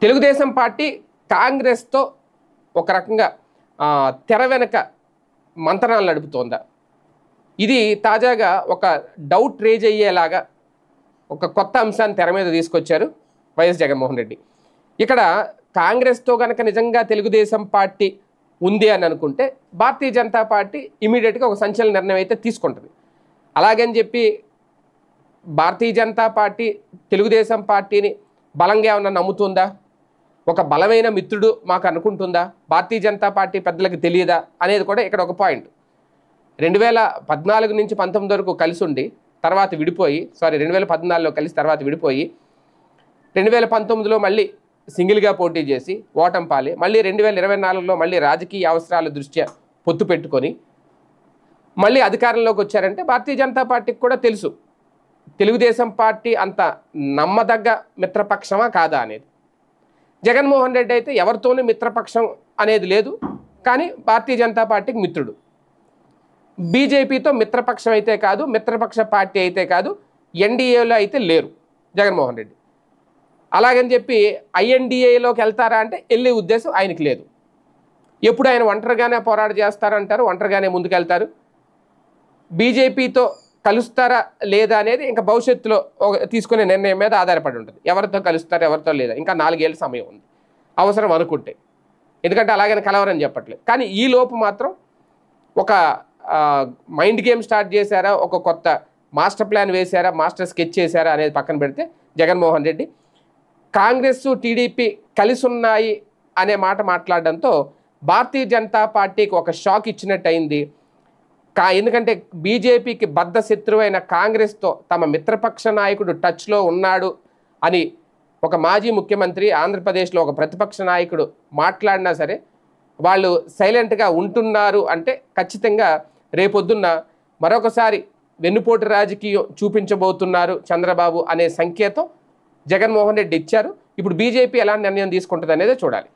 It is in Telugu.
తెలుగుదేశం పార్టీ కాంగ్రెస్తో ఒక రకంగా తెర వెనక మంతనాలు నడుపుతోందా? ఇది తాజాగా ఒక డౌట్ రేజ్ అయ్యేలాగా ఒక కొత్త అంశాన్ని తెర మీద తీసుకొచ్చారు వైఎస్ జగన్మోహన్ రెడ్డి. ఇక్కడ కాంగ్రెస్తో కనుక నిజంగా తెలుగుదేశం పార్టీ ఉంది అని అనుకుంటే భారతీయ జనతా పార్టీ ఇమీడియట్గా ఒక సంచలన నిర్ణయం అయితే తీసుకుంటుంది. అలాగని చెప్పి భారతీయ జనతా పార్టీ తెలుగుదేశం పార్టీని బలంగా ఏమన్నా నమ్ముతుందా? ఒక బలమైన మిత్రుడు మాకు అనుకుంటుందా? భారతీయ జనతా పార్టీ పెద్దలకు తెలియదా అనేది కూడా ఇక్కడ ఒక పాయింట్. 2014 నుంచి 19 వరకు కలిసి ఉండి తర్వాత విడిపోయి 2014లో కలిసి తర్వాత విడిపోయి 2019లో మళ్ళీ సింగిల్గా పోటీ చేసి ఓటమి పాలి, మళ్ళీ 2024లో మళ్ళీ రాజకీయ అవసరాల దృష్ట్యా పొత్తు పెట్టుకొని మళ్ళీ అధికారంలోకి వచ్చారంటే భారతీయ జనతా పార్టీకి కూడా తెలుసు తెలుగుదేశం పార్టీ అంత నమ్మదగ్గ మిత్రపక్షమా కాదా అనేది. జగన్మోహన్ రెడ్డి అయితే ఎవరితోనూ మిత్రపక్షం అనేది లేదు, కానీ భారతీయ జనతా పార్టీకి మిత్రుడు. బీజేపీతో మిత్రపక్షం అయితే కాదు, మిత్రపక్ష పార్టీ అయితే కాదు, ఎన్డీఏలో అయితే లేరు జగన్మోహన్ రెడ్డి. అలాగని చెప్పి ఐఎన్డీఏలోకి వెళ్తారా అంటే వెళ్ళే ఉద్దేశం ఆయనకి లేదు. ఎప్పుడు ఆయన ఒంటరిగానే పోరాట చేస్తారంటారు, ఒంటరిగానే ముందుకెళ్తారు. బీజేపీతో కలుస్తారా లేదా అనేది ఇంకా భవిష్యత్తులో తీసుకునే నిర్ణయం మీద ఆధారపడి ఉంటుంది. ఎవరితో కలుస్తారు ఎవరితో లేదా ఇంకా 4 ఏళ్ళ సమయం ఉంది అవసరం అనుకుంటే, ఎందుకంటే అలాగని కలవరని చెప్పట్లేదు. కానీ ఈ లోపు మాత్రం ఒక మైండ్ గేమ్ స్టార్ట్ చేశారా, ఒక కొత్త మాస్టర్ ప్లాన్ వేశారా, మాస్టర్ స్కెచ్ చేశారా అనేది పక్కన పెడితే జగన్మోహన్ రెడ్డి కాంగ్రెస్ టీడీపీ కలిసి ఉన్నాయి అనే మాట మాట్లాడడంతో భారతీయ జనతా పార్టీకి ఒక షాక్ ఇచ్చినట్టు అయింది. ఎందుకంటే బీజేపీకి బద్ధ శత్రువైన కాంగ్రెస్తో తమ మిత్రపక్ష నాయకుడు టచ్లో ఉన్నాడు అని ఒక మాజీ ముఖ్యమంత్రి, ఆంధ్రప్రదేశ్లో ఒక ప్రతిపక్ష నాయకుడు మాట్లాడినా సరే వాళ్ళు సైలెంట్గా ఉంటున్నారు అంటే ఖచ్చితంగా రేపొద్దున్న మరొకసారి వెన్నుపోటు రాజకీయం చూపించబోతున్నారు చంద్రబాబు అనే సంకేతం జగన్మోహన్ రెడ్డి ఇచ్చారు. ఇప్పుడు బీజేపీ ఎలాంటి నిర్ణయం తీసుకుంటుంది అనేది చూడాలి.